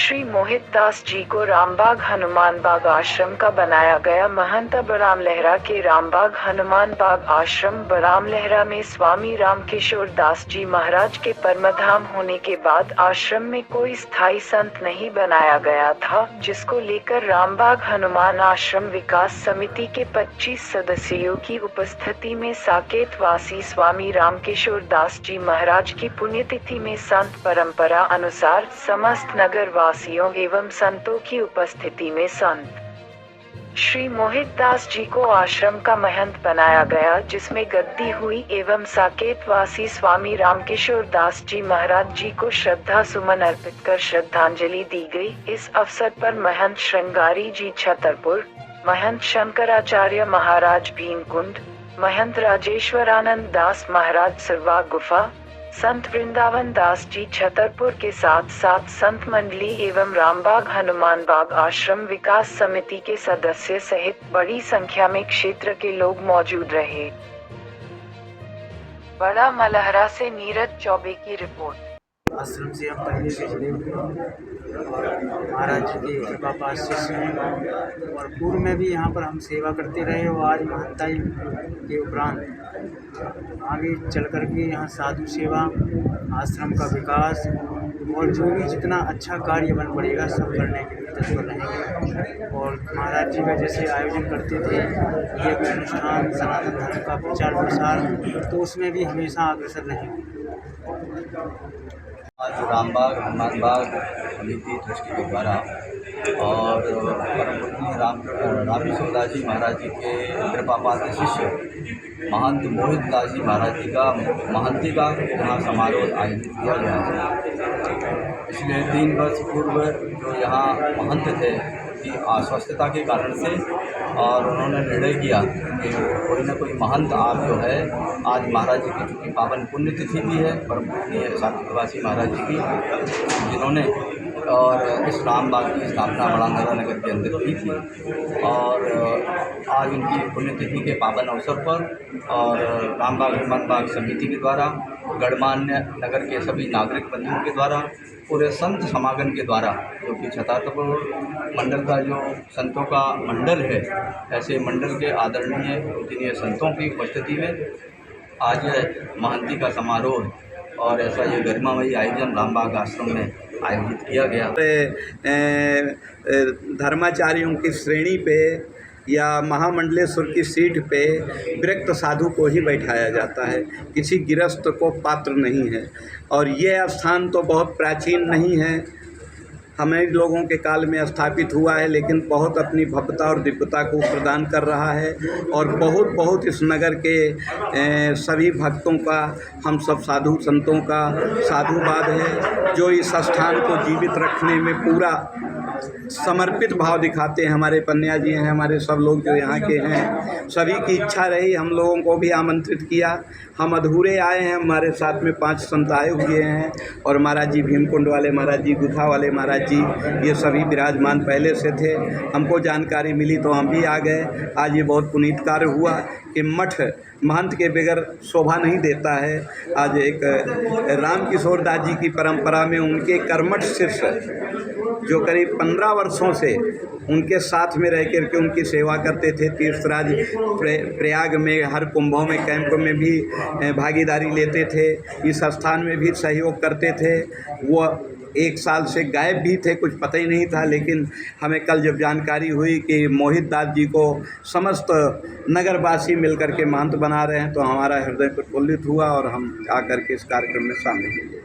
श्री मोहित दास जी को रामबाग हनुमान बाग आश्रम का बनाया गया महंत बराम लहरा के रामबाग हनुमान बाग आश्रम बराम लहरा में स्वामी रामकिशोर दास जी महाराज के परमधाम होने के बाद आश्रम में कोई स्थायी संत नहीं बनाया गया था, जिसको लेकर रामबाग हनुमान आश्रम विकास समिति के 25 सदस्यों की उपस्थिति में साकेत वासी स्वामी रामकिशोर दास जी महाराज की पुण्यतिथि में संत परंपरा अनुसार समस्त नगर वासियों एवं संतों की उपस्थिति में संत श्री मोहित दास जी को आश्रम का महंत बनाया गया, जिसमें गद्दी हुई एवं साकेत वासी स्वामी रामकिशोर दास जी महाराज जी को श्रद्धा सुमन अर्पित कर श्रद्धांजलि दी गई। इस अवसर पर महंत श्रृंगारी जी छतरपुर, महंत शंकराचार्य महाराज भीमकुंड, महंत राजेश्वरानंद दास महाराज सरवा गुफा, संत वृंदावन दास जी छतरपुर के साथ साथ संत मंडली एवं रामबाग हनुमान बाग आश्रम विकास समिति के सदस्य सहित बड़ी संख्या में क्षेत्र के लोग मौजूद रहे। बड़ा मलहरा से नीरज चौबे की रिपोर्ट। आश्रम से हम पहले से जुड़े हुए हैं और महाराज जी के कृपा पास शिष्य हैं और पूर्व में भी यहाँ पर हम सेवा करते रहे और आज महंताई के उपरांत आगे चल कर के यहाँ साधु सेवा, आश्रम का विकास और जो भी जितना अच्छा कार्य बन पड़ेगा सब करने के लिए तत्पर रहेंगे। और महाराज जी का जैसे आयोजन करते थे ये अनुष्ठान सनातन धर्म का प्रचार प्रसार, तो उसमें भी हमेशा अग्रसर रहेंगे। आज रामबाग हनुमान बाग समिति ट्रस्टी के द्वारा और परम पूज्य रामकिशोर दास जी महाराज जी के कृपा पात्र शिष्य महंत मोहित दास जी महाराज जी का महंती का यहाँ समारोह आयोजित किया गया है। पिछले 3 वर्ष पूर्व जो यहाँ महंत थे कि अस्वस्थता के कारण से और उन्होंने निर्णय किया कि कोई ना कोई महंत आप जो है आज महाराज जी की चूँकि पावन पुण्यतिथि भी है परम पूज्य साकेतवासी महाराज जी की, जिन्होंने और इस रामबाग की स्थापना बड़ा नगर के अंदर की थी और आज उनकी पुण्यतिथि के पावन अवसर पर और रामबाग हनुमान बाग समिति के द्वारा गणमान्य नगर के सभी नागरिक बंधुओं के द्वारा पूरे संत समागम के द्वारा जो कि छतरपुर मंडल का जो संतों का मंडल है, ऐसे मंडल के आदरणीय पूजनीय संतों की उपस्थिति में आज महंती का समारोह और ऐसा ये गरिमामयी आयोजन रामबाग आश्रम में आयोजित किया गया। धर्माचार्यों की श्रेणी पे या महामंडलेश्वर की सीट पे विरक्त साधु को ही बैठाया जाता है, किसी गिरस्त को पात्र नहीं है। और ये स्थान तो बहुत प्राचीन नहीं है, हमें लोगों के काल में स्थापित हुआ है, लेकिन बहुत अपनी भव्यता और दिव्यता को प्रदान कर रहा है और बहुत इस नगर के सभी भक्तों का, हम सब साधु संतों का साधुवाद है जो इस स्थान को जीवित रखने में पूरा समर्पित भाव दिखाते हैं। हमारे पन्या जी हैं, हमारे सब लोग जो यहाँ के हैं, सभी की इच्छा रही, हम लोगों को भी आमंत्रित किया। हम अधूरे आए हैं, हमारे साथ में 5 संत आए हुए हैं और महाराज जी भीमकुंड वाले महाराज जी, गुफा वाले महाराज जी, ये सभी विराजमान पहले से थे। हमको जानकारी मिली तो हम भी आ गए। आज ये बहुत पुनीत कार्य हुआ कि मठ महंत के बगैर शोभा नहीं देता है। आज एक रामकिशोर दास जी की परंपरा में उनके कर्मठ शिष्य जो करीब 15 वर्षों से उनके साथ में रह कर के उनकी सेवा करते थे, तीर्थराज प्रयाग में हर कुंभों में कैंप में भी भागीदारी लेते थे, इस स्थान में भी सहयोग करते थे। वो 1 साल से गायब भी थे, कुछ पता ही नहीं था, लेकिन हमें कल जब जानकारी हुई कि मोहित दास जी को समस्त नगरवासी मिलकर के महंत बना रहे हैं तो हमारा हृदय प्रफुल्लित हुआ और हम आकर के इस कार्यक्रम में शामिल हुए।